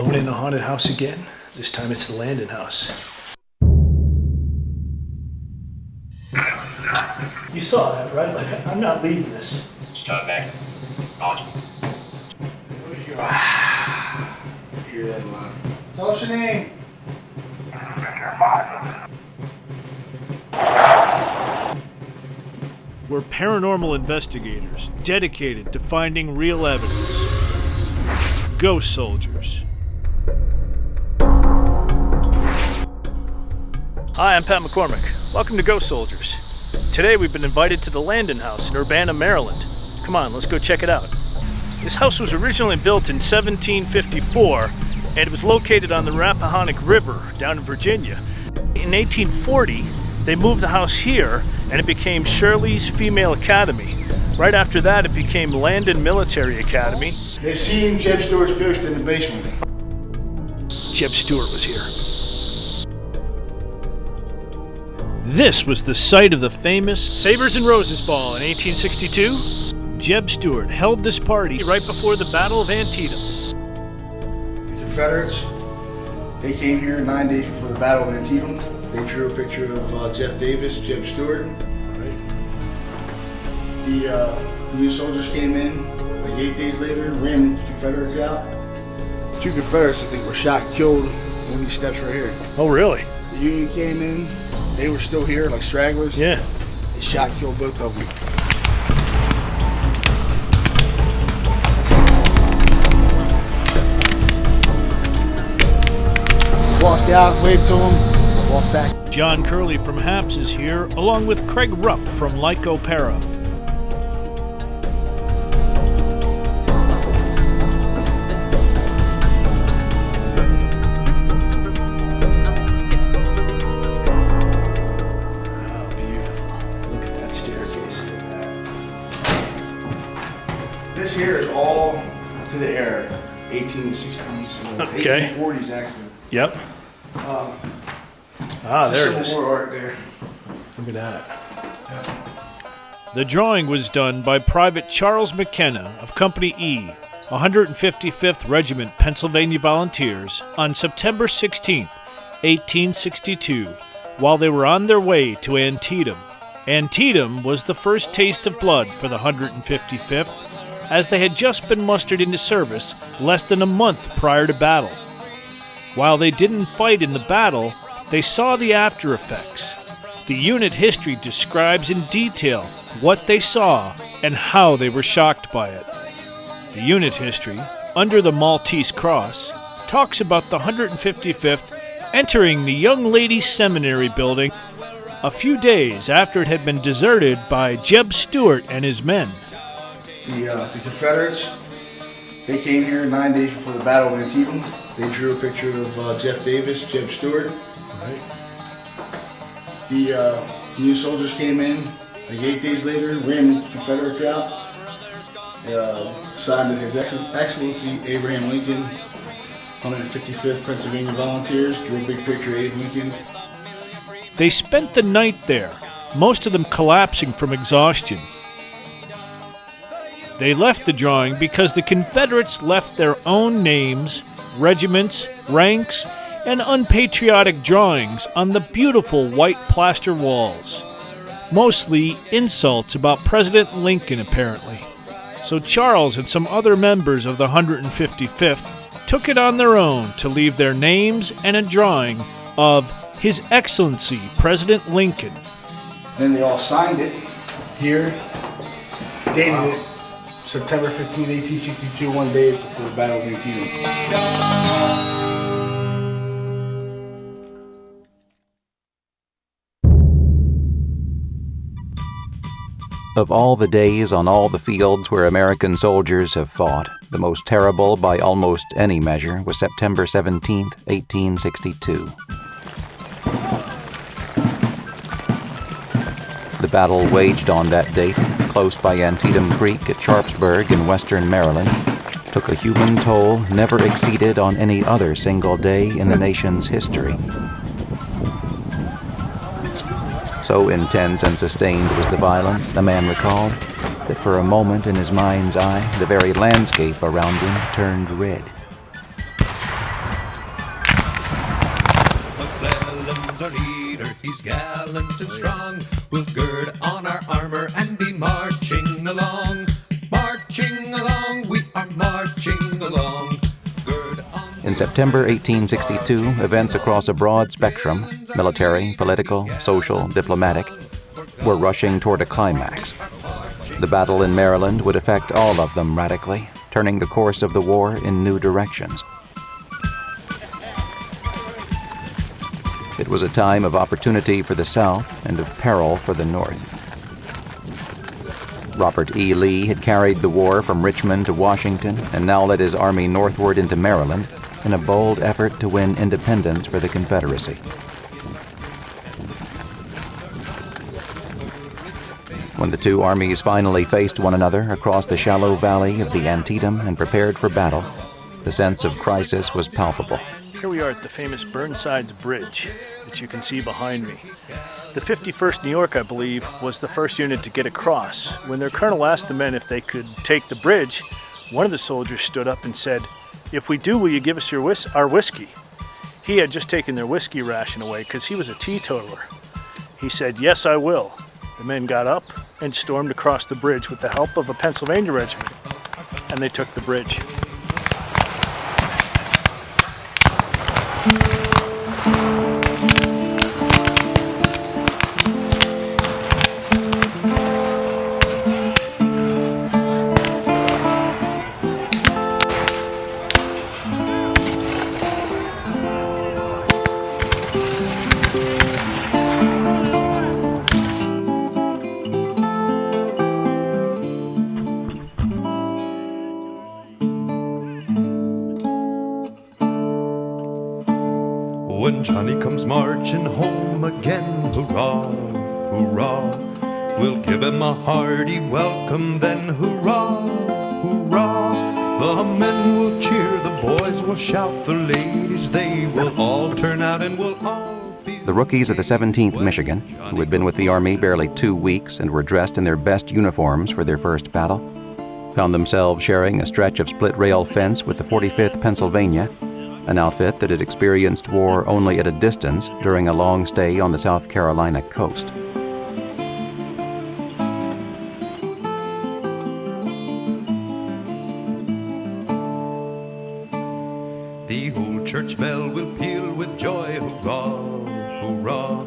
Alone in a haunted house again. This time it's the Landon House. You saw that, right? Like, I'm not leaving this. Shut back. Hear that line. Tell us your name. We're paranormal investigators dedicated to finding real evidence. Ghost soldiers. Hi, I'm Pat McCormick. Welcome to Ghost Soldiers. Today we've been invited to the Landon House in Urbana, Maryland. Come on, let's go check it out. This house was originally built in 1754, and it was located on the Rappahannock River down in Virginia. In 1840, they moved the house here, and it became Shirley's Female Academy. Right after that, it became Landon Military Academy. They've seen Jeb Stuart's ghost in the basement. Jeb Stuart was here. This was the site of the famous Sabers and Roses Ball in 1862. Jeb Stuart held this party right before the Battle of Antietam. The Confederates, they came here 9 days before the Battle of Antietam. They drew a picture of Jeff Davis, Jeb Stuart. Right. The Union soldiers came in like 8 days later, ran the Confederates out. 2 Confederates, I think, were shot and killed on these steps right here. Oh, really? The Union came in, they were still here, like stragglers. Yeah. They shot and killed both of them. Walked out, waved to them, walked back. John Curley from Haps is here, along with Craig Rupp from Lycopera. Oh, beautiful. Look at that staircase. This here is all to the era, 1860s, Okay. 1840s actually. Yep. There it is. Civil War art there. Look at that. The drawing was done by Private Charles McKenna of Company E, 155th Regiment Pennsylvania Volunteers, on September 16, 1862, while they were on their way to Antietam. Antietam was the first taste of blood for the 155th, as they had just been mustered into service less than a month prior to battle. While they didn't fight in the battle, they saw the after effects. The unit history describes in detail what they saw and how they were shocked by it. The unit history, under the Maltese Cross, talks about the 155th entering the Young Ladies Seminary building a few days after it had been deserted by Jeb Stuart and his men. The Confederates, they came here 9 days before the Battle of Antietam. They drew a picture of Jeff Davis, Jeb Stuart. Right. The Union soldiers came in like 8 days later, ran the Confederates out. Signed His Excellency Abraham Lincoln, 155th Pennsylvania Volunteers, drew a big picture of Abe Lincoln. They spent the night there, most of them collapsing from exhaustion. They left the drawing because the Confederates left their own names, regiments, ranks, and unpatriotic drawings on the beautiful white plaster walls. Mostly insults about President Lincoln, apparently. So Charles and some other members of the 155th took it on their own to leave their names and a drawing of His Excellency President Lincoln. Then they all signed it here, dated it September 15, 1862, 1 day before the Battle of Antietam. Of all the days on all the fields where American soldiers have fought, the most terrible by almost any measure was September 17, 1862. The battle waged on that date, close by Antietam Creek at Sharpsburg in western Maryland, took a human toll never exceeded on any other single day in the nation's history. So intense and sustained was the violence, the man recalled, that for a moment in his mind's eye, the very landscape around him turned red. gallant and strong. We'll gird on our armor and be marching along. Marching along, we are marching along. Gird on. In September 1862, events across a broad spectrum, military, political, social, diplomatic, were rushing toward a climax. The battle in Maryland would affect all of them radically, turning the course of the war in new directions. It was a time of opportunity for the South and of peril for the North. Robert E. Lee had carried the war from Richmond to Washington and now led his army northward into Maryland in a bold effort to win independence for the Confederacy. When the two armies finally faced one another across the shallow valley of the Antietam and prepared for battle, the sense of crisis was palpable. Here we are at the famous Burnside's Bridge that you can see behind me. The 51st New York, I believe, was the first unit to get across. When their colonel asked the men if they could take the bridge, one of the soldiers stood up and said, "If we do, will you give us our whiskey?" He had just taken their whiskey ration away because he was a teetotaler. He said, "Yes, I will." The men got up and stormed across the bridge with the help of a Pennsylvania regiment, and they took the bridge. When Johnny comes marching home again, hurrah, hurrah, we'll give him a hearty welcome then, hurrah, hurrah. The men will cheer, the boys will shout, the ladies, they will all turn out and we'll all feel... The rookies of the 17th Michigan, who had been with the Army barely 2 weeks and were dressed in their best uniforms for their first battle, found themselves sharing a stretch of split-rail fence with the 45th Pennsylvania, an outfit that had experienced war only at a distance during a long stay on the South Carolina coast. The old church bell will peal with joy, hurrah, hurrah,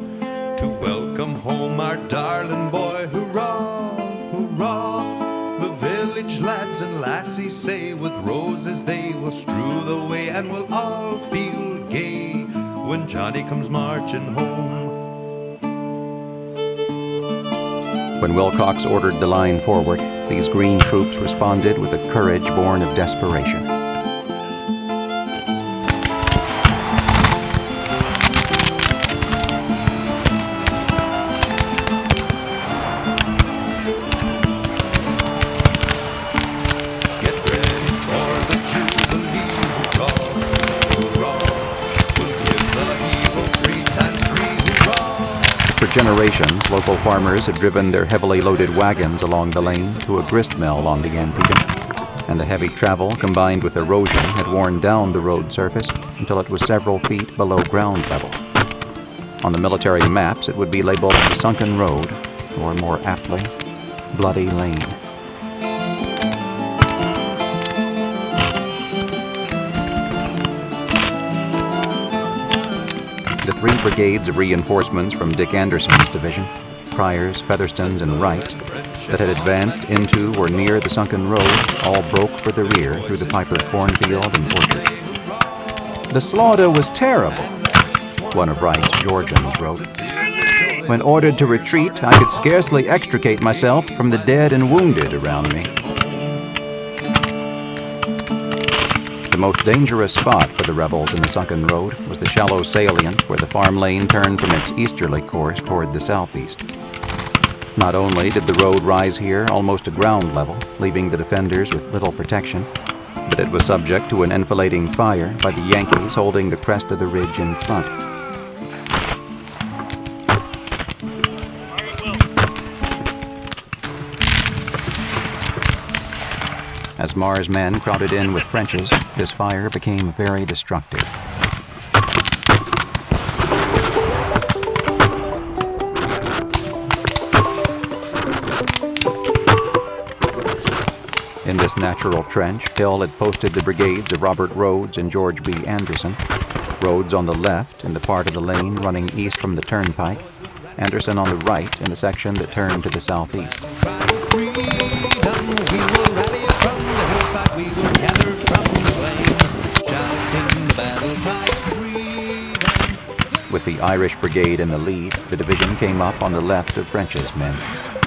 to welcome home our darling boy, hurrah, hurrah. The village lads and lassies say with roses they will strew the way, and we'll all feel gay when Johnny comes marching home. When Wilcox ordered the line forward, these green troops responded with a courage born of desperation. For generations, local farmers had driven their heavily loaded wagons along the lane to a grist mill on the Antietam, and the heavy travel combined with erosion had worn down the road surface until it was several feet below ground level. On the military maps, it would be labeled the Sunken Road, or more aptly, Bloody Lane. The 3 brigades of reinforcements from Dick Anderson's division, Pryor's, Featherston's, and Wright's, that had advanced into or near the Sunken Road all broke for the rear through the Piper cornfield and orchard. "The slaughter was terrible," one of Wright's Georgians wrote. "When ordered to retreat, I could scarcely extricate myself from the dead and wounded around me." The most dangerous spot for the rebels in the Sunken Road was the shallow salient where the farm lane turned from its easterly course toward the southeast. Not only did the road rise here almost to ground level, leaving the defenders with little protection, but it was subject to an enfilading fire by the Yankees holding the crest of the ridge in front. As Marr's men crowded in with French's, this fire became very destructive. In this natural trench, Hill had posted the brigades of Robert Rhodes and George B. Anderson. Rhodes on the left in the part of the lane running east from the turnpike, Anderson on the right in the section that turned to the southeast. With the Irish Brigade in the lead, the division came up on the left of French's men.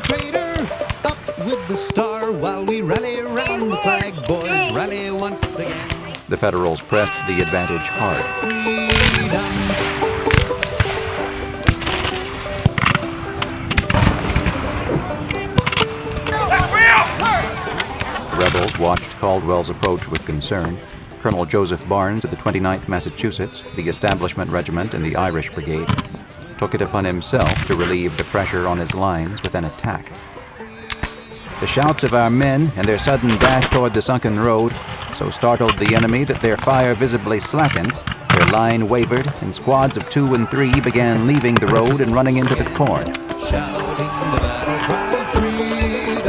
Traitor, up with the star while we rally around the flag, boys, rally once again. The Federals pressed the advantage hard. The rebels watched Caldwell's approach with concern. Colonel Joseph Barnes of the 29th Massachusetts, the Establishment Regiment in the Irish Brigade, took it upon himself to relieve the pressure on his lines with an attack. The shouts of our men and their sudden dash toward the sunken road so startled the enemy that their fire visibly slackened. Their line wavered, and squads of 2 and 3 began leaving the road and running into the corn. Shouting the battle cry of freedom.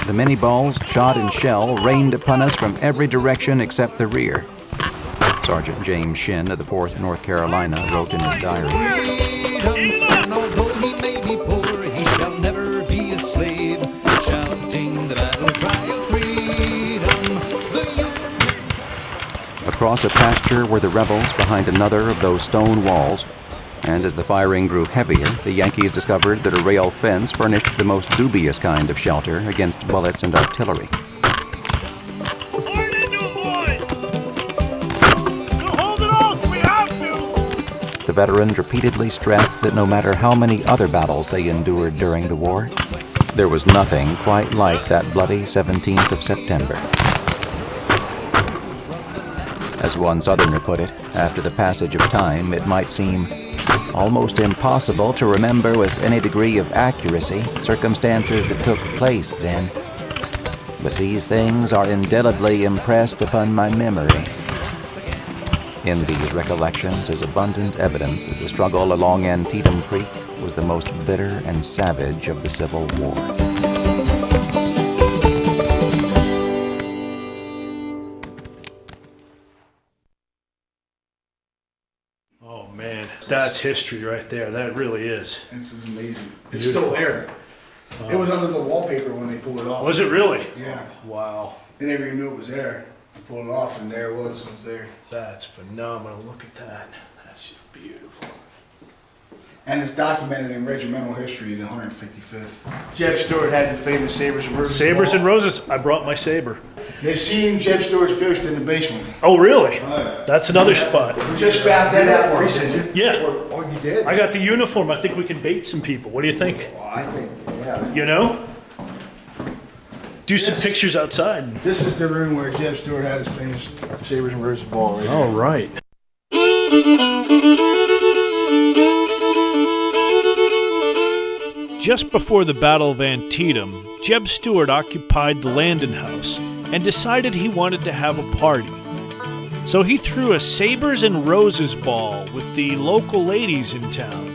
The many balls, shot and shell rained upon us from every direction except the rear. Sergeant James Shinn of the 4th North Carolina wrote in his diary, And although he may be poor, he shall never be a slave. Shouting the battle cry of freedom. across a pasture were the rebels behind another of those stone walls, and as the firing grew heavier, the Yankees discovered that a rail fence furnished the most dubious kind of shelter against bullets and artillery. The veterans repeatedly stressed that no matter how many other battles they endured during the war, there was nothing quite like that bloody 17th of September. As one Southerner put it, after the passage of time, it might seem almost impossible to remember with any degree of accuracy circumstances that took place then. But these things are indelibly impressed upon my memory. In these recollections is abundant evidence that the struggle along Antietam Creek was the most bitter and savage of the Civil War. Oh man, that's history right there. That really is. This is amazing. It's still there. It was under the wallpaper when they pulled it off. Was it really? Yeah. Wow. They never even knew it was there. They pulled it off and there it was. It was there. That's phenomenal. Look at that. That's just beautiful. And it's documented in regimental history, the 155th. Jeb Stuart had the famous Sabers and Roses Sabers Ball. and Roses. I brought my saber. They've seen Jeb Stuart's ghost in the basement. Oh, really? Oh, yeah. That's another spot. We just found that out recently. Yeah. Oh, you did? I got the uniform. I think we can bait some people. What do you think? Well, I think, yeah. You know? Do some pictures outside. This is the room where Jeb Stuart had his famous Sabers and Roses Ball right here. All right. Just before the Battle of Antietam, Jeb Stuart occupied the Landon House and decided he wanted to have a party. So he threw a Sabers and Roses Ball with the local ladies in town.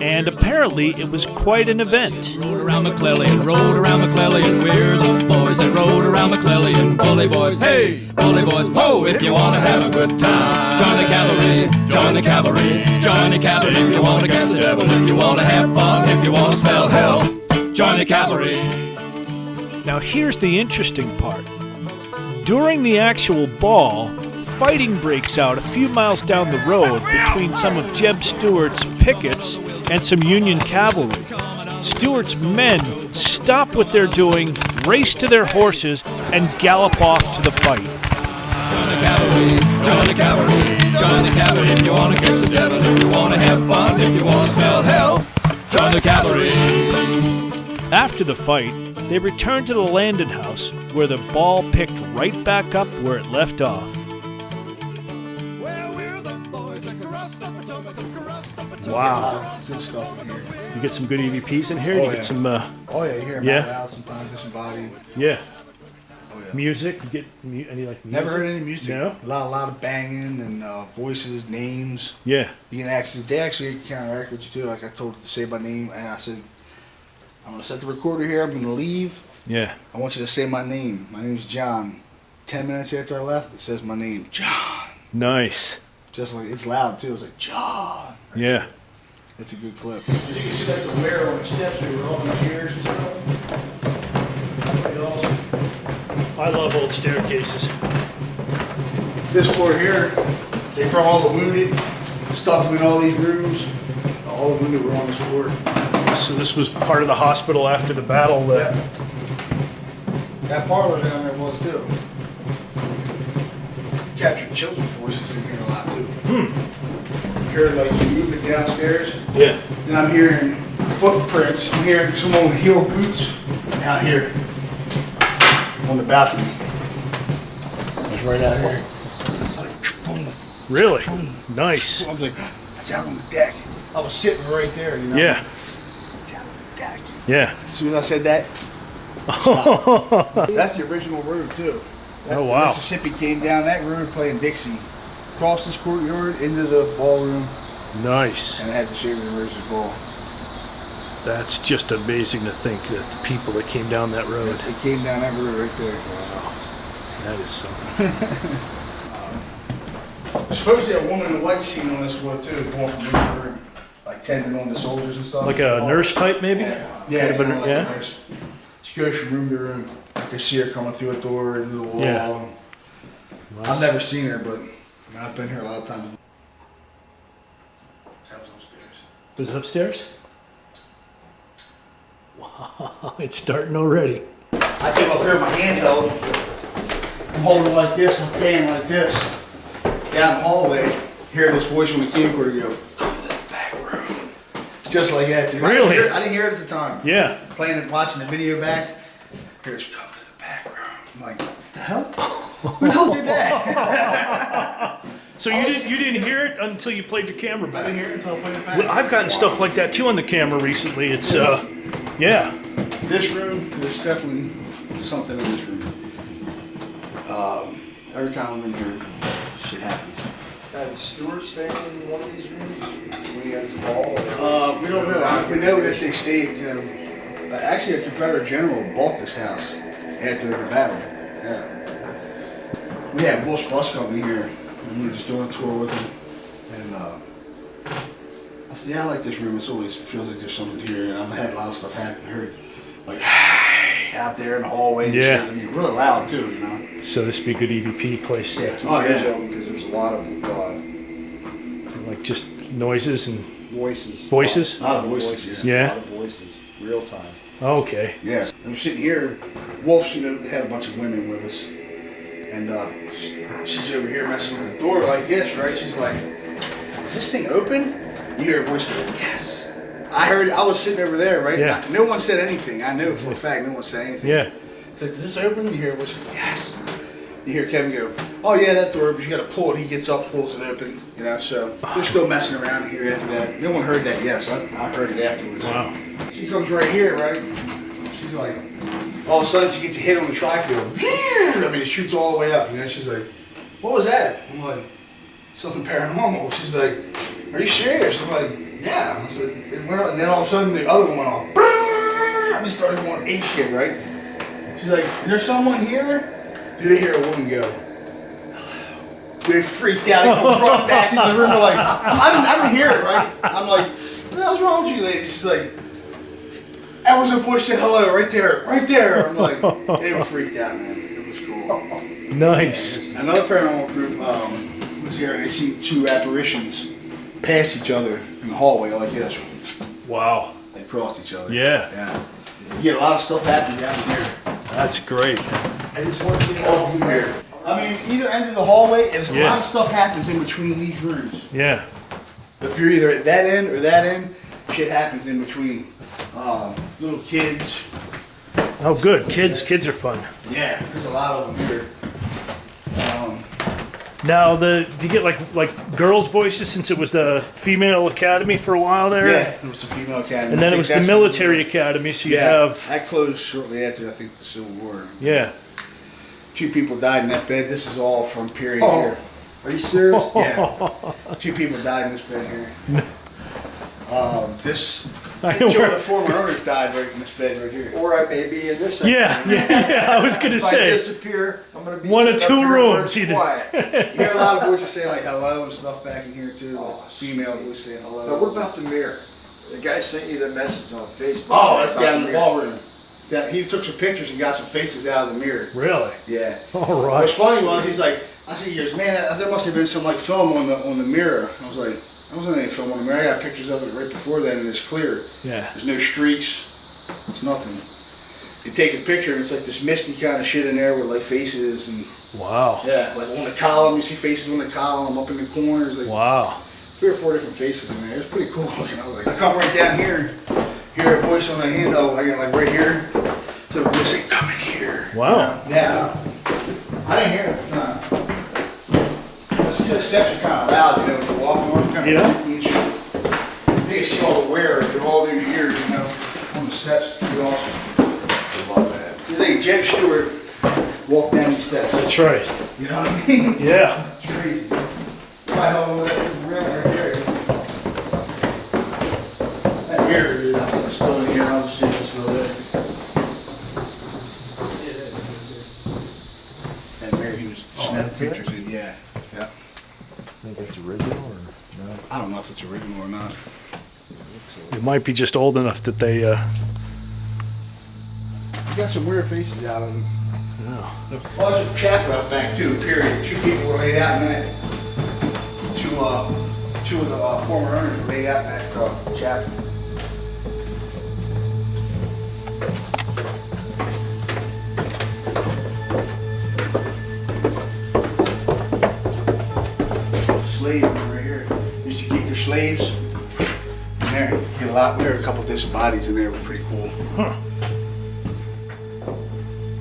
And apparently it was quite an event. Rode around McClellan, we're the boys that rode around McClellan. Bully boys, hey, bully boys, whoa, if you want to have a good time. Join the cavalry, join the cavalry, join the cavalry. If you want to catch the devil, if you want to have fun, if you want to spell hell, join the cavalry. Now here's the interesting part. During the actual ball, fighting breaks out a few miles down the road between some of Jeb Stuart's pickets and some Union cavalry. Stuart's men stop what they're doing, race to their horses, and gallop off to the fight. Join the cavalry, join the cavalry, join the cavalry. If you want to catch the devil, if you want to have fun, if you want to spell hell, join the cavalry. After the fight, they return to the Landon House, where the ball picked right back up where it left off. Wow. Good stuff in here. You get some good EVPs in here? Oh, You get yeah. some, Oh yeah, you hear Yeah. Matt out sometimes, disembodied. yeah, Oh yeah. music? You get any, like, music? Never heard any music. No? A lot of banging and voices, names. Yeah. They actually counteract what you do. Like I told it to say my name, and I said, I'm gonna set the recorder here. I'm gonna leave. Yeah. I want you to say my name. My name's John. 10 minutes after I left, it says my name, John. Nice. Just like it's loud too. It's like John. Yeah. It's a good clip. As you can see, like the wear on the steps, we were all in the chairs and stuff. Pretty awesome. I love old staircases. This floor here, they brought all the wounded, stuck them in all these rooms. All the wounded were on this floor. So this was part of the hospital after the battle. Yeah. That parlor down there was too. Captured children's voices in here a lot too. Heard like movement downstairs. Yeah. And I'm hearing footprints. I'm hearing someone with heel boots out here on the balcony. It's right out here. Like, boom, Really? boom. Nice. I was like, that's out on the deck. I was sitting right there, you know? Yeah. It's out on the deck. Yeah. As soon as I said that, stop. That's the original road too. Oh, wow. Mississippi came down that road playing Dixie. Across this courtyard into the ballroom, Nice. and I had the Sabers and Roses Ball. That's just amazing to think that the people that came down that road. It came down that road right there. That is something. Supposedly a woman in a white scene on this floor too, going from room to room, like tending on the soldiers and stuff. Like a nurse type, maybe? Yeah, Could've been- kinda like yeah. a nurse. She goes from room to room. Like they see her coming through a door into the wall. Yeah. I've never seen her, but I've been here a lot of times. That was upstairs. Was it upstairs? Wow, it's starting already. I came up here with my hand held. I'm holding it like this, I'm paying like this. Down the hallway, hear this voice from the camcorder go, come to the back room. Just like that, dude. Really? I didn't hear it at the time. Yeah. Playing it, watching the video back. Here's come to the back room. I'm like, what the hell? Who the hell did that? So you didn't hear it until you played your camera I back. didn't hear it until I played it back. Well, I've gotten stuff like that too on the camera recently. It's yeah. This room, there's definitely something in this room. Every time I'm in here, shit happens. Had Stuart staying in one of these rooms when he had his ball? We don't know. We know that they stayed, you know. Actually, a Confederate general bought this house after the battle. Yeah. We had Bush Bus Company here, and we were just doing a tour with them. And I said, yeah, I like this room. It always feels like there's something here. And I've had a lot of stuff happen. I heard, like, out there in the hallway and Yeah. shit. I mean, really loud, too, you know. So this would be a good EVP place. Yeah, keep Oh, your yeah. ears open because there's a lot of Like just noises and voices. Voices? A lot of voices, yeah. A lot of voices. Real time. okay. Yeah. I'm sitting here. Wolf, you know, had a bunch of women with us. And she's over here messing with the door like this, right? She's like, is this thing open? You hear a voice go, yes. I was sitting over there, right? Yeah. No one said anything. I know for a fact no one said anything. Yeah. So is this open? You hear a voice go, yes. You hear Kevin go, oh yeah, that door, but you gotta pull it. He gets up, pulls it open, you know, so they're still messing around here after that. No one heard that, yes. I heard it afterwards. Wow. She comes right here, right? She's like, all of a sudden she gets a hit on the tri-field. I mean, it shoots all the way up, you know? She's like, what was that? I'm like, something paranormal. She's like, are you serious? I'm like, yeah. I said, it went up, and then all of a sudden the other one went off. I mean, started going ape shit, right? She's like, is there someone here? Do they hear a woman go? They freaked out. They come running back into the room. They're like, I didn't hear it, right? I'm like, what the hell's wrong with you, lady? She's like, that was a voice said hello right there, right there. I'm like, they were freaked out, man. It was cool. Nice. Another paranormal group was here, and they seen two apparitions pass each other in the hallway like this. Wow. They crossed each other. Yeah. Yeah. You get a lot of stuff happening down here. That's great. I just want to All from here. I mean, either end of the hallway, and a Yeah. lot of stuff happens in between these rooms. Yeah. If you're either at that end or that end, shit happens in between. Little kids. Oh, good. Kids are fun. Yeah, there's a lot of them here. Now, do you get like girls' voices since it was the female academy for a while there? Yeah, it was the female academy. And then it was the military academy, so you have that closed shortly after, I think, the Civil War. yeah. 2 people died in that bed. This is all from period Oh. here. Are you serious? Yeah. 2 people died in this bed here. This Two of the former owners died right in this bed right here. Or I may be in this. Yeah, I was gonna If I say. disappear, I'm gonna be One of sitting up two here where rooms, it's either. quiet. You hear a lot of voices say like hello and stuff back in here too. Like female voice saying hello. Now, what about the mirror? The guy sent you the message on Facebook. Oh, that's about down in the mirror. ballroom. He took some pictures and got some faces out of the mirror. Really? Yeah. All What's right. funny was he's like, I said, he goes, man, there must have been some like film on the mirror. I was like, there wasn't any film on the mirror. I got pictures of it right before then, and it's clear. Yeah. There's no streaks. It's nothing. You take a picture and it's like this misty kind of shit in there with like faces and Wow. yeah, like on the column. You see faces on the column, up in the corners. Like Wow. 3 or 4 different faces in there. It's pretty cool looking. I was like, I come right down here, hear a voice on the handle, like right here. So the voice say, come in here. Wow. Yeah. I didn't hear it. No. The steps are kind of loud, you know, when you're walking on kind of Yeah. you can see all the wear through all these years, you know, on the steps. Pretty awesome. I love that. You think Jeb Stuart walked down these steps? That's right. You know what I mean? Yeah. It's crazy. My whole rail right there. That mirror is I think it's still in here. I'll see if it's still there. That mirror he was snapping pictures in, yeah. Yeah. Think it's original or no? I don't know if it's original or not. It might be just old enough that they. You got some weird faces out of them. Yeah. Well, there's a chapel out back too, period. 2 people were laid out in that. Two of the former owners were laid out in that chapel. Slave room right here. Used to keep their slaves in there. Get a lot. There were a couple decent bodies in there. Were pretty cool. Huh.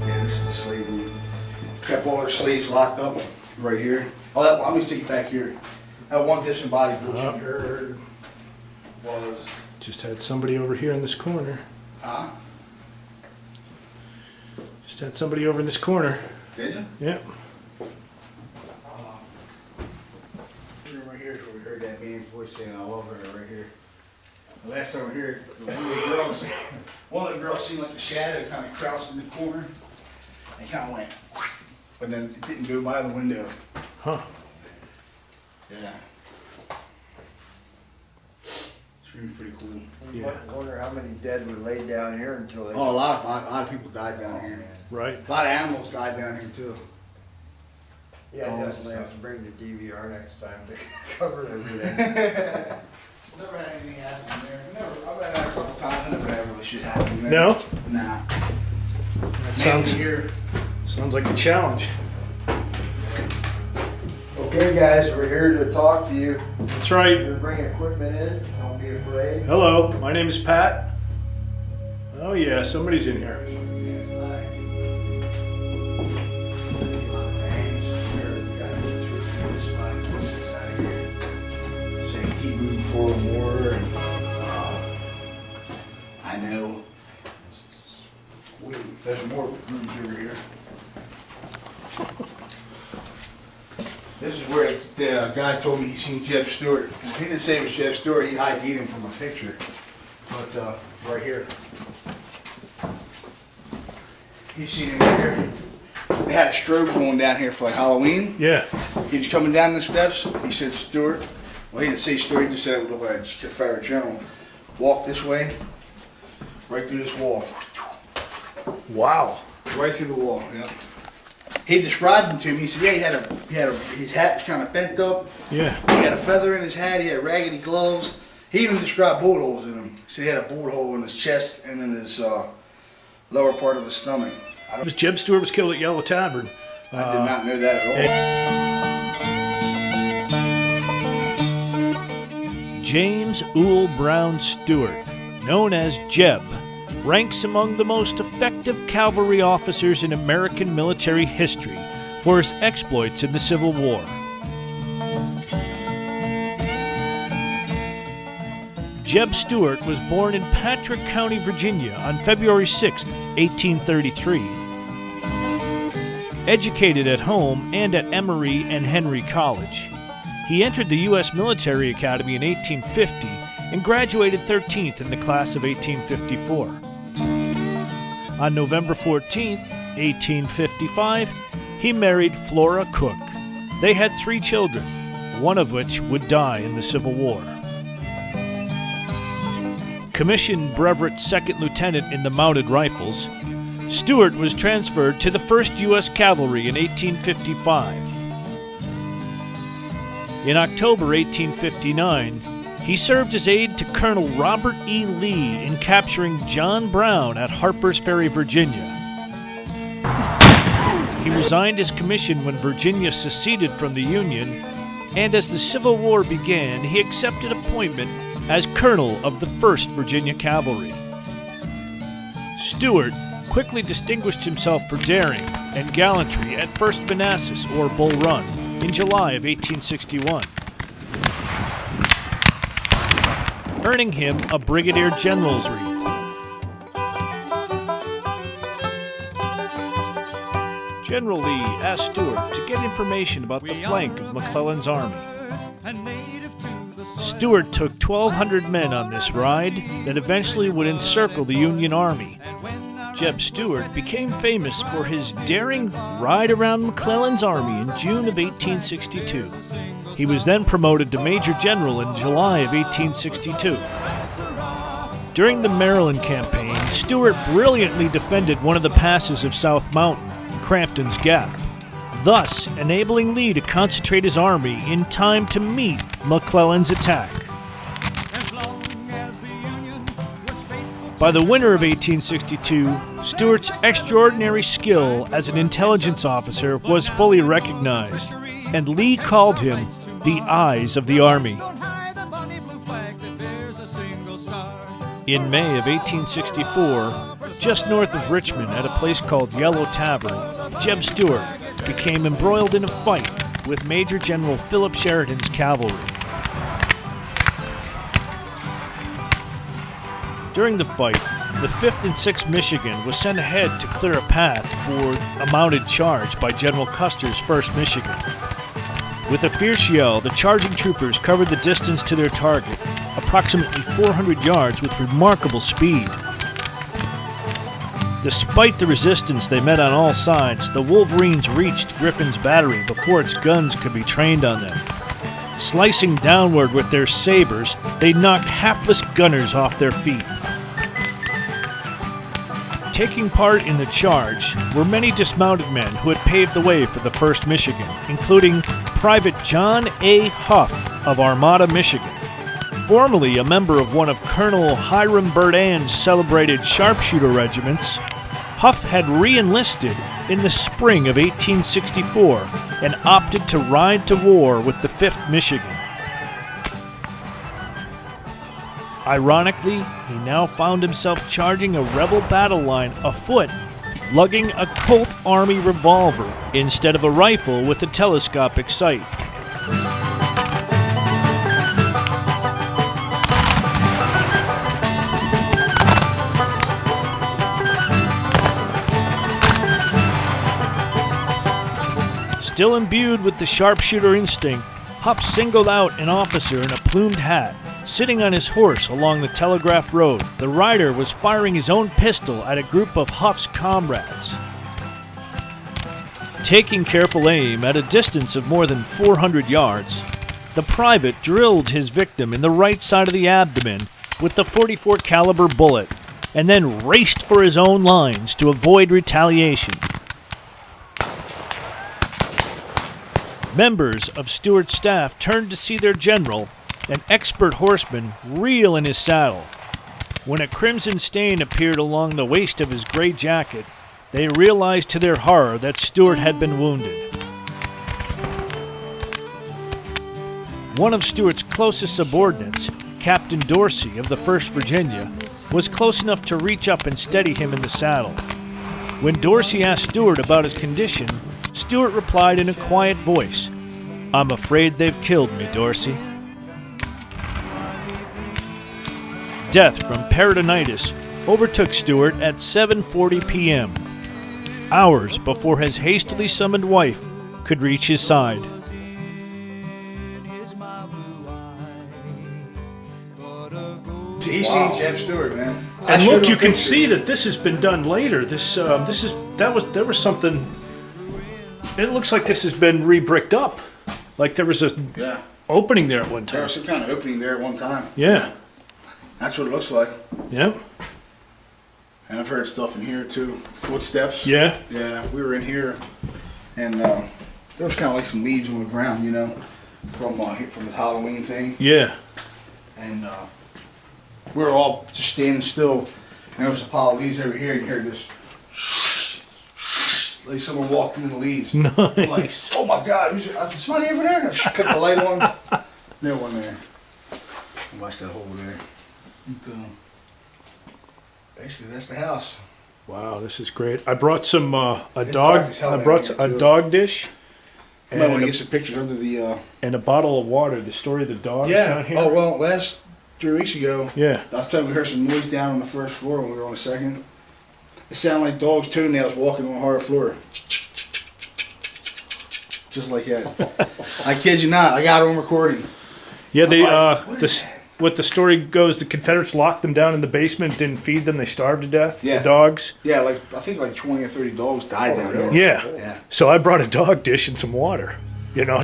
Yeah, this is the slave room. Kept all their slaves locked up right here. Oh, let me take you back here. That one disembodied voice you heard was, Just had somebody over here in this corner. huh? Just had somebody over in this corner. Did you? Yeah. This room right here is where we heard that man's voice saying, I love her right here. The last time we heard it, one of the girls seemed like a shadow kind of crouched in the corner and kind of went, but then it didn't go by the window. Huh. Yeah. It's really pretty cool. Yeah. I wonder how many dead were laid down here until they. Oh, a lot of people died down here. Right. A lot of animals died down here too. Yeah, Oh, definitely so- have to bring the DVR next time to cover everything. Never had anything happen there. I've been there a couple times. Never had really shit happen there. No? Nah. That sounds here. like a challenge. Okay, guys, we're here to talk to you. That's right. You're bring equipment in. Don't be afraid. Hello, my name is Pat. Oh yeah, somebody's in here. Saying keep moving forward more, and I know there's more rooms over here. This is where the guy told me he seen Jeb Stuart. Well, he didn't say it was Jeb Stuart. He ID'd him from a picture, but right here. He seen him right here. They had a strobe going down here for like Halloween. Yeah. He was coming down the steps. He said, Stuart. Well, he didn't say Stuart. He just said it would look like a Confederate general. Walk this way, right through this wall. Wow. Right through the wall. Yep. He described him to me. He said, yeah, his hat was kind of bent up. Yeah. He had a feather in his hat. He had raggedy gloves. He even described bullet holes in him. He said he had a bullet hole in his chest and in his lower part of his stomach. It was Jeb Stuart was killed at Yellow Tavern. I did not know that at all. James Ewell Brown Stuart, known as Jeb, ranks among the most effective cavalry officers in American military history for his exploits in the Civil War. Jeb Stuart was born in Patrick County, Virginia on February 6, 1833. Educated at home and at Emory and Henry College, he entered the U.S. Military Academy in 1850 and graduated 13th in the class of 1854. On November 14, 1855, he married Flora Cook. They had 3 children, one of which would die in the Civil War. Commissioned Brevet Second Lieutenant in the Mounted Rifles, Stuart was transferred to the 1st U.S. Cavalry in 1855. In October 1859, he served as aide to Colonel Robert E. Lee in capturing John Brown at Harper's Ferry, Virginia. He resigned his commission when Virginia seceded from the Union, and as the Civil War began, he accepted appointment as Colonel of the 1st Virginia Cavalry. Stuart quickly distinguished himself for daring and gallantry at 1st Manassas, or Bull Run, in July of 1861, earning him a Brigadier General's wreath. General Lee asked Stuart to get information about the flank of McClellan's army. Stuart took 1,200 men on this ride that eventually would encircle the Union Army. Jeb Stuart became famous for his daring ride around McClellan's army in June of 1862. He was then promoted to Major General in July of 1862. During the Maryland campaign, Stuart brilliantly defended one of the passes of South Mountain, Crampton's Gap, thus enabling Lee to concentrate his army in time to meet McClellan's attack. By the winter of 1862, Stuart's extraordinary skill as an intelligence officer was fully recognized, and Lee called him the eyes of the army. In May of 1864, just north of Richmond at a place called Yellow Tavern, Jeb Stuart became embroiled in a fight with Major General Philip Sheridan's cavalry. During the fight, the 5th and 6th Michigan was sent ahead to clear a path for a mounted charge by General Custer's 1st Michigan. With a fierce yell, the charging troopers covered the distance to their target, approximately 400 yards, with remarkable speed. Despite the resistance they met on all sides, the Wolverines reached Griffin's battery before its guns could be trained on them. Slicing downward with their sabers, they knocked hapless gunners off their feet. Taking part in the charge were many dismounted men who had paved the way for the 1st Michigan, including Private John A. Huff of Armada, Michigan. Formerly a member of one of Colonel Hiram Burdand's celebrated sharpshooter regiments, Huff had re-enlisted in the spring of 1864 and opted to ride to war with the 5th Michigan. Ironically, he now found himself charging a rebel battle line afoot, lugging a Colt Army revolver instead of a rifle with a telescopic sight. Still imbued with the sharpshooter instinct, Huff singled out an officer in a plumed hat, sitting on his horse along the Telegraph Road. The rider was firing his own pistol at a group of Huff's comrades. Taking careful aim at a distance of more than 400 yards, the private drilled his victim in the right side of the abdomen with the .44 caliber bullet, and then raced for his own lines to avoid retaliation. Members of Stuart's staff turned to see their general, an expert horseman, reel in his saddle. When a crimson stain appeared along the waist of his gray jacket, they realized to their horror that Stuart had been wounded. One of Stuart's closest subordinates, Captain Dorsey of the 1st Virginia, was close enough to reach up and steady him in the saddle. When Dorsey asked Stuart about his condition, Stuart replied in a quiet voice, "I'm afraid they've killed me, Dorsey." Death from peritonitis overtook Stuart at 7:40 p.m., hours before his hastily summoned wife could reach his side. But He's seen Jeb Stuart, man. And look, you can see that this has been done later. There was something. It looks like this has been re-bricked up. Like there was a opening there at one time. There was some kind of opening there at one time. Yeah. That's what it looks like. Yep. And I've heard stuff in here too. Footsteps. Yeah. Yeah, we were in here, and there was kind of like some leaves on the ground, you know, from the Halloween thing. Yeah. And we were all just standing still, and there was a pile of leaves over here, and you heard this like someone walked into the leaves. Nice. I'm like, oh my God, I said, somebody over there? I cut the light on. No one there. I watched that hole there. And, basically, that's the house. Wow, this is great. I brought some a It's dog. dark as hell I down brought here, a too. dog dish. You might want And to a, get some pictures under the. and a bottle of water. The story of the dogs down here. Oh well, last 3 weeks ago. Yeah. Last time we heard some noise down on the first floor when we were on the second. It sounded like dogs' toenails walking on a hard floor. Just like that. I kid you not. I got it on recording. Yeah, they like, what is that? what the story goes, the Confederates locked them down in the basement, didn't feed them, they starved to death. Yeah. The dogs. Yeah, like I think like 20 or 30 dogs died down there. Yeah. Yeah. So I brought a dog dish and some water. You know.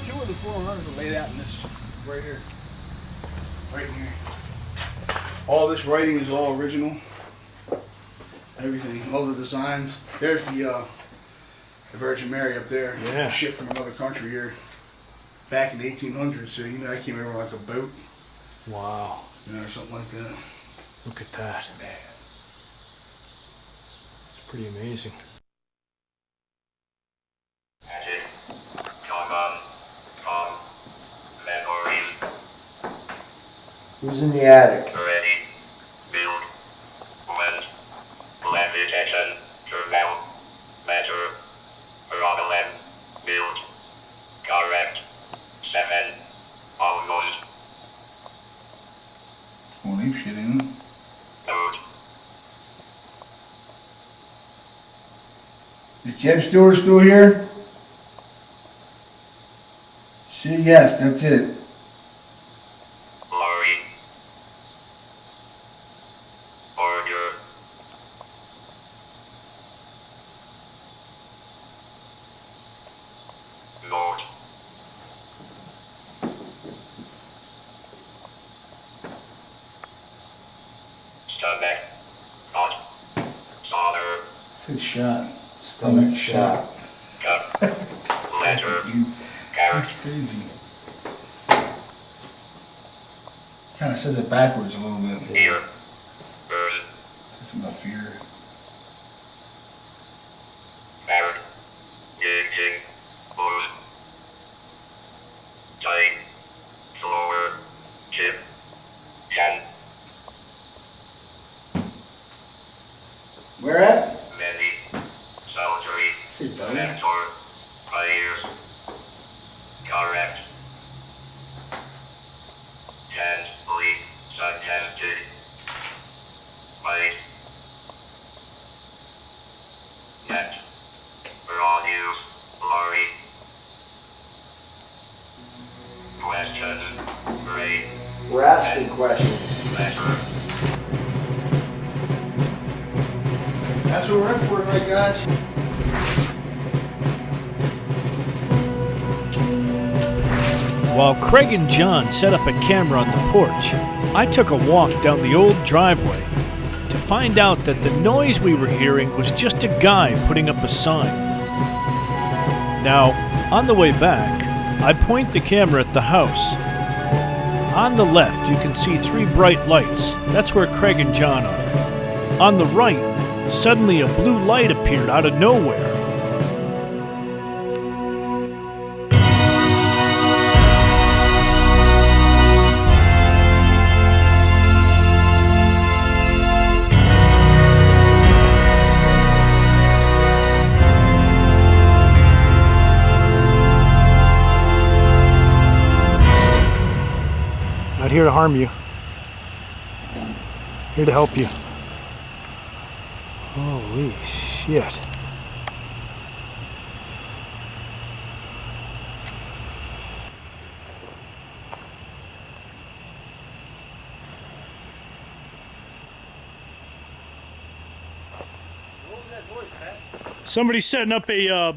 Two of the 400s are laid out in this right here. Right here. All this writing is all original. Everything, all the designs. There's the Virgin Mary up there. Yeah. Shipped from another country here back in the 1800s. So you know, I came over like a boat, Wow. you know, or something like that. Look at that. It's pretty amazing. Who's in the attic? Ready, build, went, levitation, turn measure, problem, build, correct, 7, almost, Won't leave shit in it. note, Is Jeb Stuart still here? See, yes, that's it. lorry, order, note, stomach, hot, solder, It's shot. Stomach shot. cup, letter, carrot, That's crazy. Kind of says it backwards a little bit. ear, bird, That's enough here. Barrett, Gig, Blues, Tight, Floor, Chip, Ken, Where at? Many, Soldier, See, buddy. Mentor, Players, Correct, Tensely, Suggested, Wait, Net, Raw News, Lorry, Questions, Great, We're asking questions. Letter. That's what we're in for tonight, guys. While Craig and John set up a camera on the porch, I took a walk down the old driveway to find out that the noise we were hearing was just a guy putting up a sign. Now, on the way back, I point the camera at the house. On the left, you can see 3 bright lights. That's where Craig and John are. On the right, suddenly a blue light appeared out of nowhere. here to harm you. Here to help you. Holy shit. Somebody's setting up a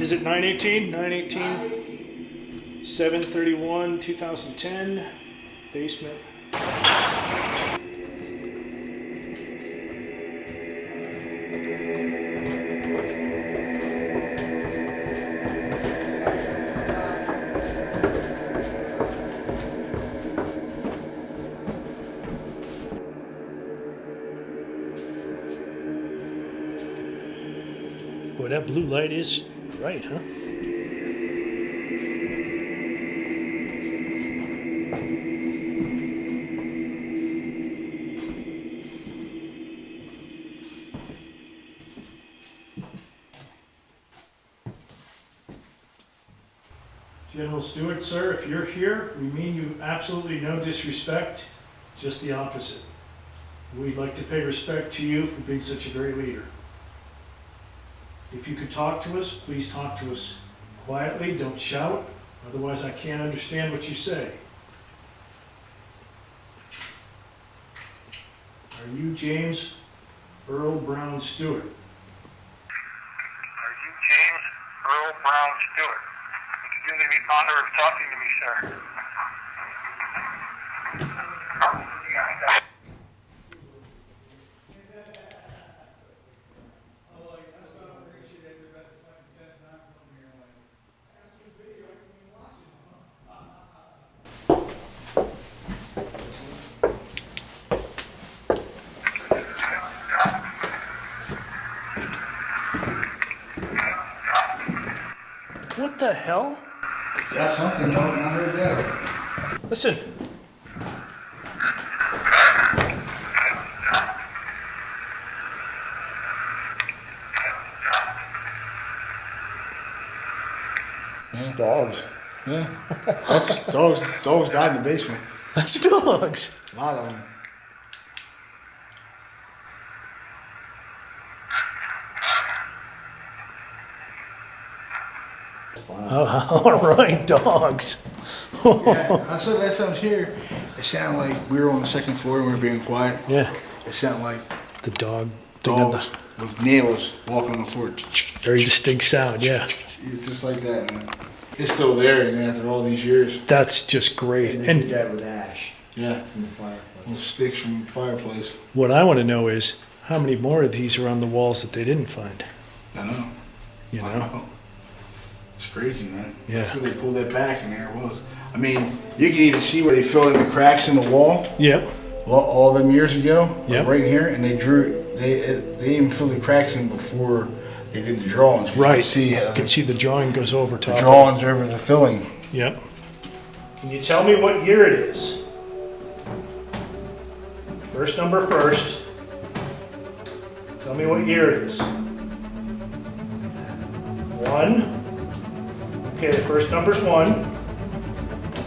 is it 918? 918? 731, 2010, basement. Boy, that blue light is bright, huh? General Stuart, sir, if you're here, we mean you absolutely no disrespect, just the opposite. We'd like to pay respect to you for being such a great leader. If you could talk to us, please talk to us quietly, don't shout, otherwise I can't understand what you say. Are you James Earl Brown Stewart? Are you James Earl Brown Stewart? Would you do me the honor of talking to me, sir? What the hell? Got something going on right there. Listen. That's dogs. Yeah. That's dogs. Dogs died in the basement. That's dogs. A lot of them. Oh, all right, dogs. Yeah, I said last time I was here, it sounded like we were on the second floor and we were being quiet. Yeah, It sounded like the dog thing on dogs the with nails walking on the floor. very distinct sound. Yeah, Just like that, man. It's still there, man, after all these years. that's just great. And they did And that with ash Yeah. from the fireplace. Little sticks from the fireplace. what I want to know is how many more of these are on the walls that they didn't find. I know. You I know? know. It's crazy, man. Yeah. That's where they pulled that back, and there it was. I mean, you can even see where they filled in the cracks in the wall. Yep. Well, all them years ago, Yep. right here, and they even filled the cracks in before they did the drawings. 'Cause Right. You see, You can see the drawing goes over the top. drawings over the filling. Yep. Can you tell me what year it is? First number first. Tell me what year it is. 1. Okay, the first number's 1.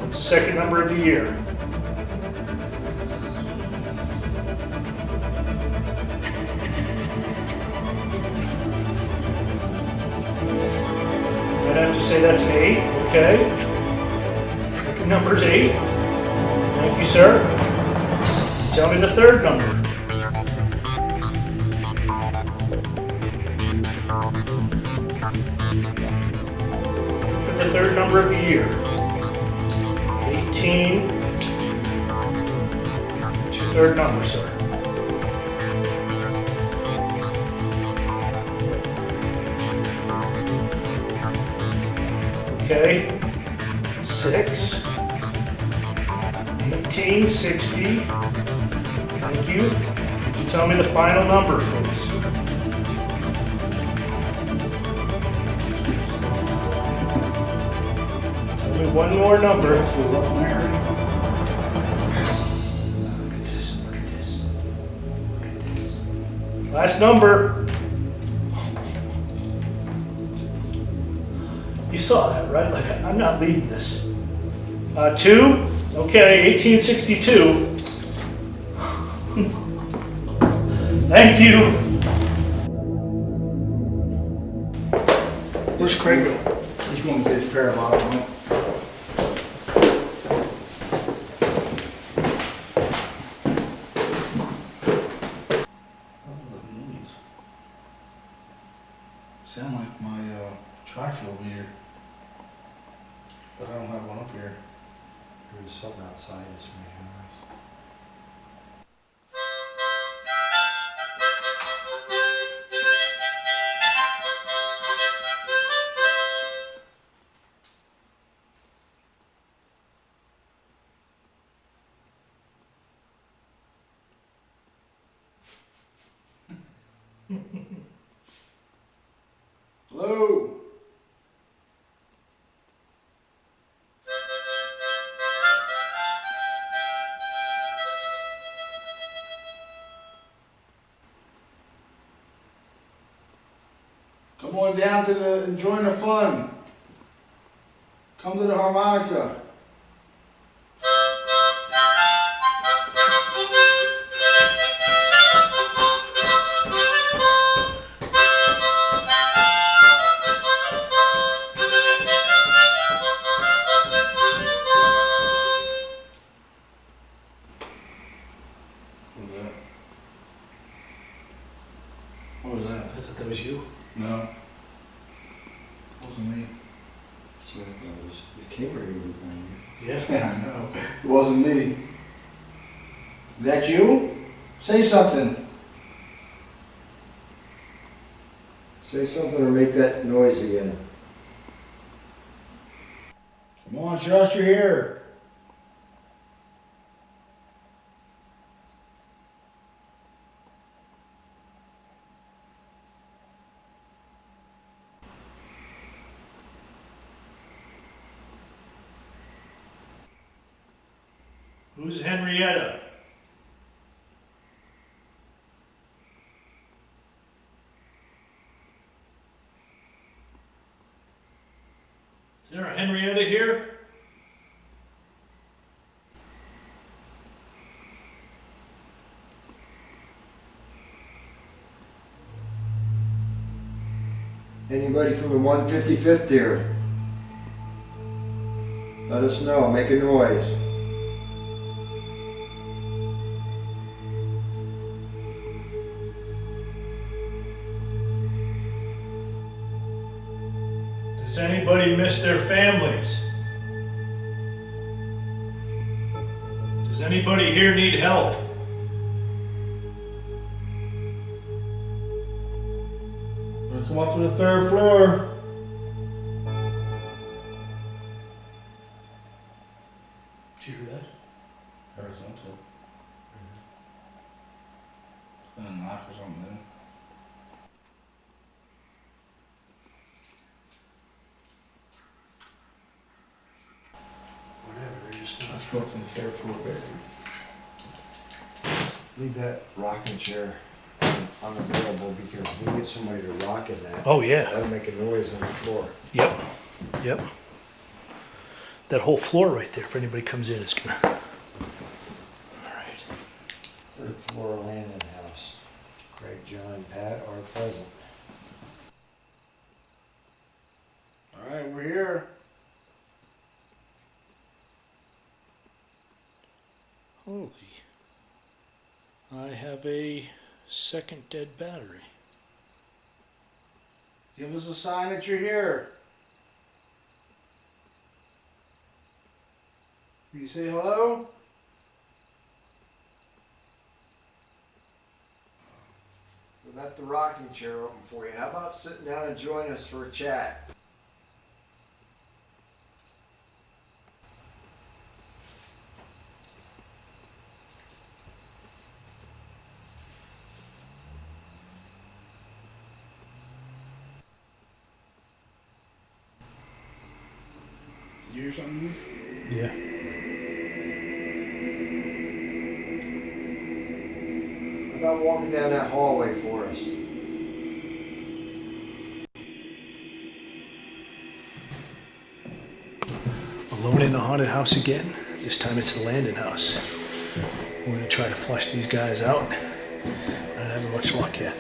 What's the second number of the year? I'd have to say that's an 8, okay. Second number's 8. Thank you, sir. Tell me the third number. For the third number of the year. 18. What's your third number, sir? Okay. 6. 1860. Thank you. Could you tell me the final number, please? Tell me one more number. Full up on there already. Look at this. Last number. You saw that, right? Like, I'm not leading this. 2. Okay, 1862. Thank you. Where's Craig going? He's going to get his pair of eyes on it. Sound like my tri-fuel meter, but I don't have one up here. There's something outside this man. Hello? Come on down to the, join the fun. Come to the harmonica. What was that? I thought that was you. No. Wasn't me. So that was the camera you were playing. Yeah. Yeah, I know. It wasn't me. Is that you? Say something. Say something or make that noise again. Come on, show us you're here. Who's Henrietta? Is there a Henrietta here? Anybody from the 155th here? Let us know, make a noise. Does anybody miss their families? Does anybody here need help? We're gonna come up to the 3rd floor. Did you hear that? Heard something. It's been a knock or something. Whatever, they're just not. Let's go up to the 3rd floor bedroom. Leave that rocking chair unavailable because we get somebody to rock in that. Oh, yeah. That'll make a noise on the floor. Yep. Yep. That whole floor right there, if anybody comes in, is gonna. All right. 3rd floor, Landon House. Craig, John, and Pat are present. Alright, we're here. Holy. I have a second dead battery. Give us a sign that you're here. Will you say hello? We left the rocking chair open for you. How about sitting down and join us for a chat? You hear something? Yeah. How about walking down that hallway for us? Alone in a haunted house again. This time it's the Landon House. We're gonna try to flush these guys out. Not having much luck yet.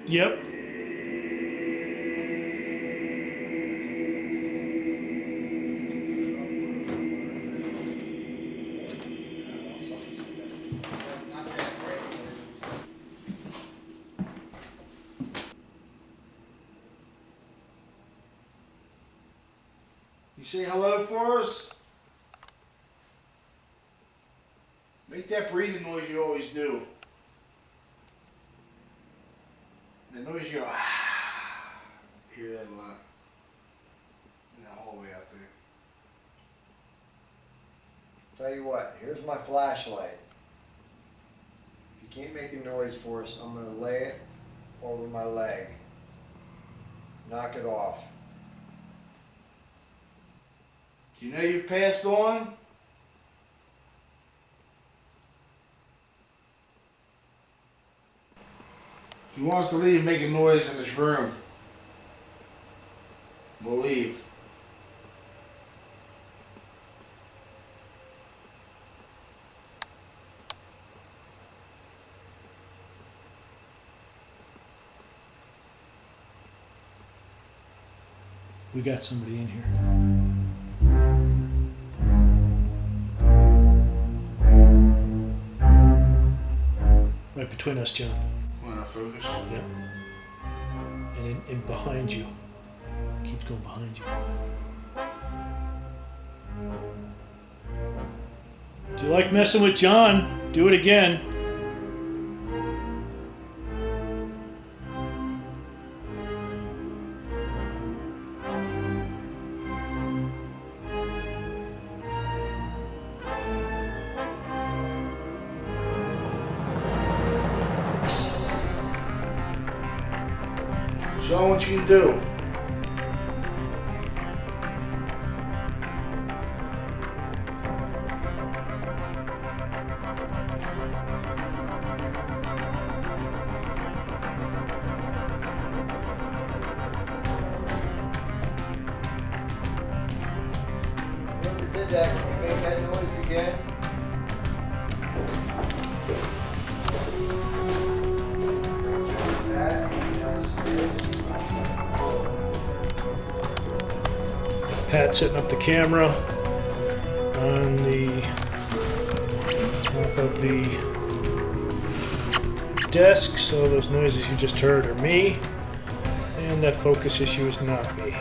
Yep. You say hello for us? Make that breathing noise you always do. The noise you go, ah. Hear that a lot. In that hallway out there. Tell you what, here's my flashlight. If you can't make a noise for us, I'm going to lay it over my leg. Knock it off. Do you know you've passed on? If you want us to leave, make a noise in this room. We'll leave. We got somebody in here. Right between us, John. Want to focus? Yep. And in behind you. Keeps going behind you. Do you like messing with John? Do it again. Show what you can do. Whoever did that, can you make that noise again? Pat setting up the camera on the top of the desk, so those noises you just heard are me, and that focus issue is not me.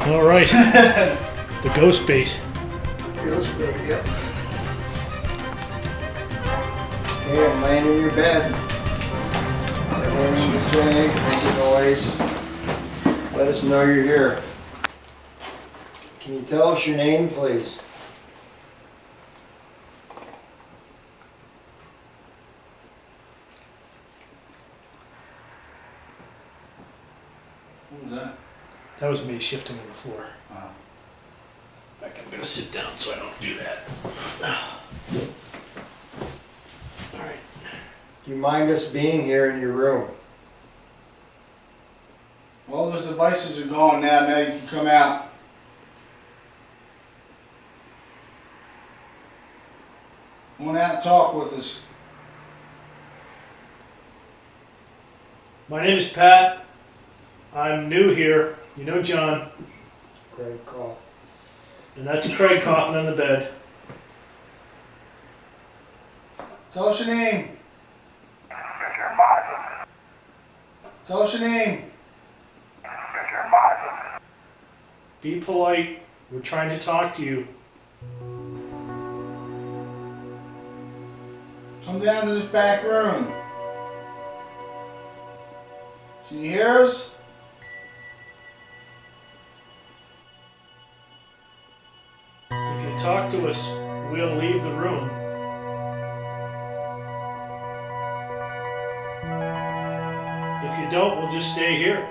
All right, the ghost bait. Ghost bait, yep. Okay, I'm laying in your bed. Anything to say, make a noise. Let us know you're here. Can you tell us your name, please? What was that? That was me shifting on the floor. Uh-huh. In fact, I'm going to sit down so I don't do that. All right. Do you mind us being here in your room? All those devices are gone now. Now you can come out. Come on out and talk with us. My name is Pat. I'm new here. You know John. Craig call. And that's Craig coughing on the bed. Tell us your name. Tell us your name. Be polite. We're trying to talk to you. Come down to this back room. Can you hear us? If you talk to us, we'll leave the room. If you don't, we'll just stay here.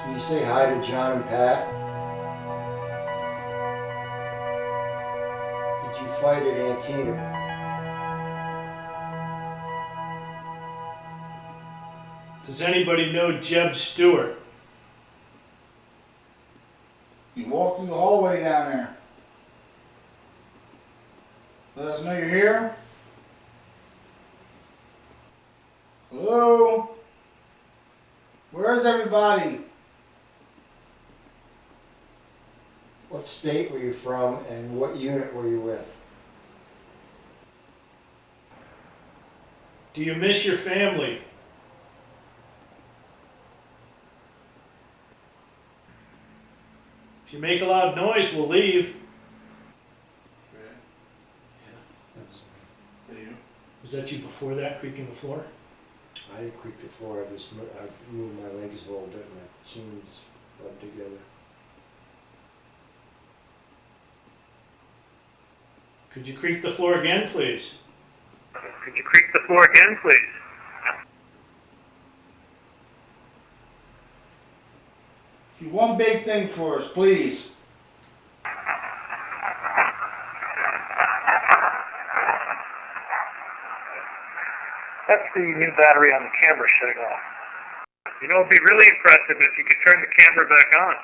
Can you say hi to John and Pat? Did you fight at Antietam? Does anybody know Jeb Stuart? You walk through the hallway down there. Let us know you're here. Hello? Where's everybody? What state were you from and what unit were you with? Do you miss your family? If you make a loud noise, we'll leave. Was that you before that, creaking the floor? I didn't creak the floor, I moved my legs a little bit, my jeans rubbed together. Could you creak the floor again, please? Could you creak the floor again, please? Do one big thing for us, please. That's the new battery on the camera shutting off. You know, it'd be really impressive if you could turn the camera back on.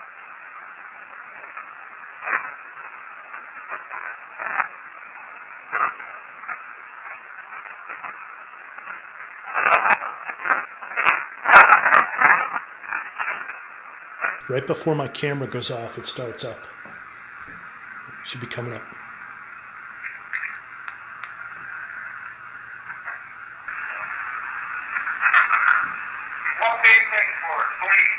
Right before my camera goes off, it starts up. Should be coming up. One big thing for us, please.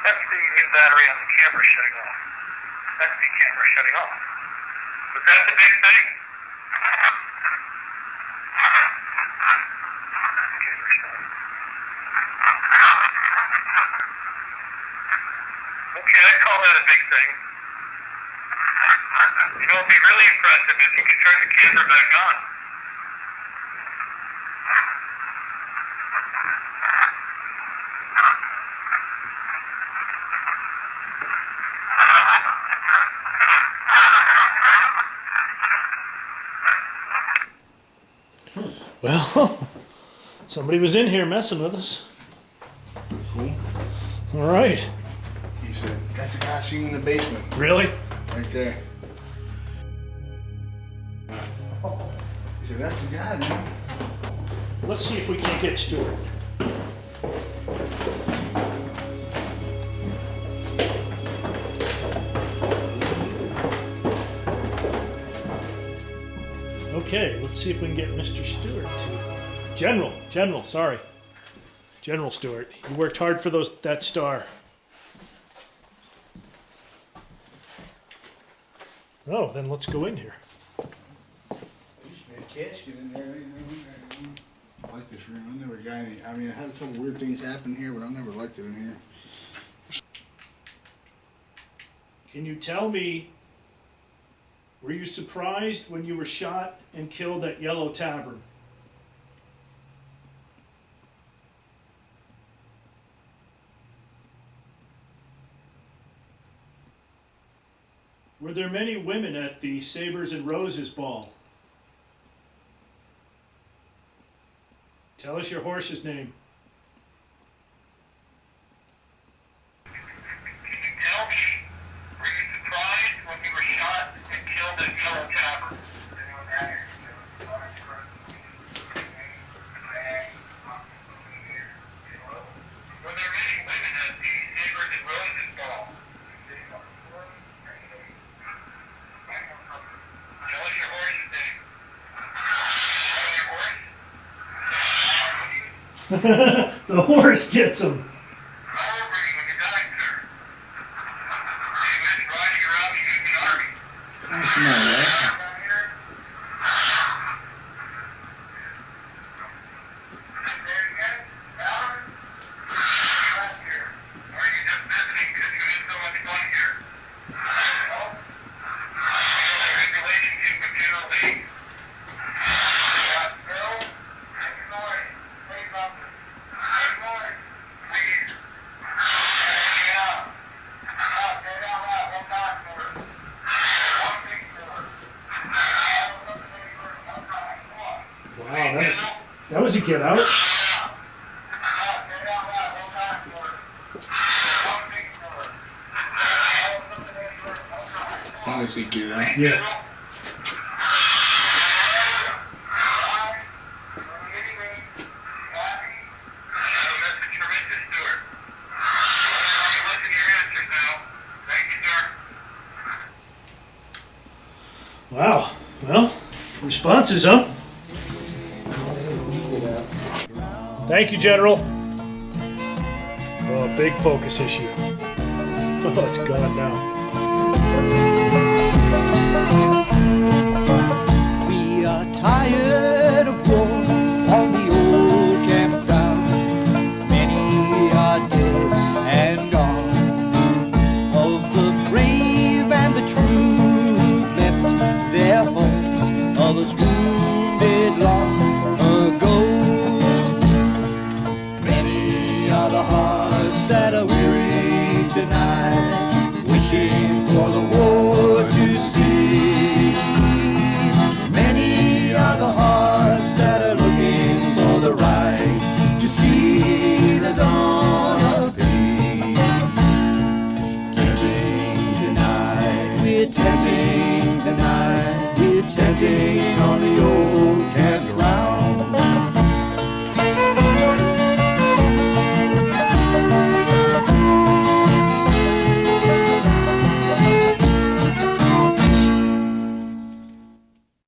That's the new battery on the camera shutting off. That's the camera shutting off. Was that the big thing? Okay, I'd call that a big thing. You know, it'd be really impressive if you could turn the camera back on. Well, somebody was in here messing with us. Cool. All right. He said, that's the guy I seen in the basement. Really? Right there. He said, that's the guy, man. Let's see if we can get Stuart. Okay, let's see if we can get Mr. Stewart to... General Stewart. You worked hard for that star. Oh, then let's go in here. Used to be a casket in there. I like this room. I never got any. I mean, I had some weird things happen here, but I never liked it in here. Can you tell me, were you surprised when you were shot and killed at Yellow Tavern? Were there many women at the Sabers and Roses Ball? Tell us your horse's name. Can you tell me, were you surprised when you were shot and killed at Yellow Tavern? Were there many women at the Sabers and Roses Ball? Tell us your horse's name. Tell us your horse. The horse gets him. How old were you when you died, sir? You went riding around the Union Army. That's not right. Or are you just visiting because you had so much fun here? Your relationship with General Lee. Bill, make a noise. Say something. Make noise. Please. Yeah. Say it out loud. One time for it. One thing for it. Wow, that was a get out. Say it out loud. One time for it. One thing for it. As long as he get out. Yeah. That's a tremendous Stuart. Listen to your answers now. Thank you, sir. Wow. Well, response is up. Thank you, General. Oh, big focus issue. Oh, it's gone now. We are tired of war on the old campground. Many are dead and gone. Of the brave and the true who've left their homes, others wounded long ago. Many are the hearts that are weary tonight, wishing for the war to cease. Many are the hearts that are looking for the right to see the dawn of peace. Tempting tonight, we're tempting tonight, we're tempting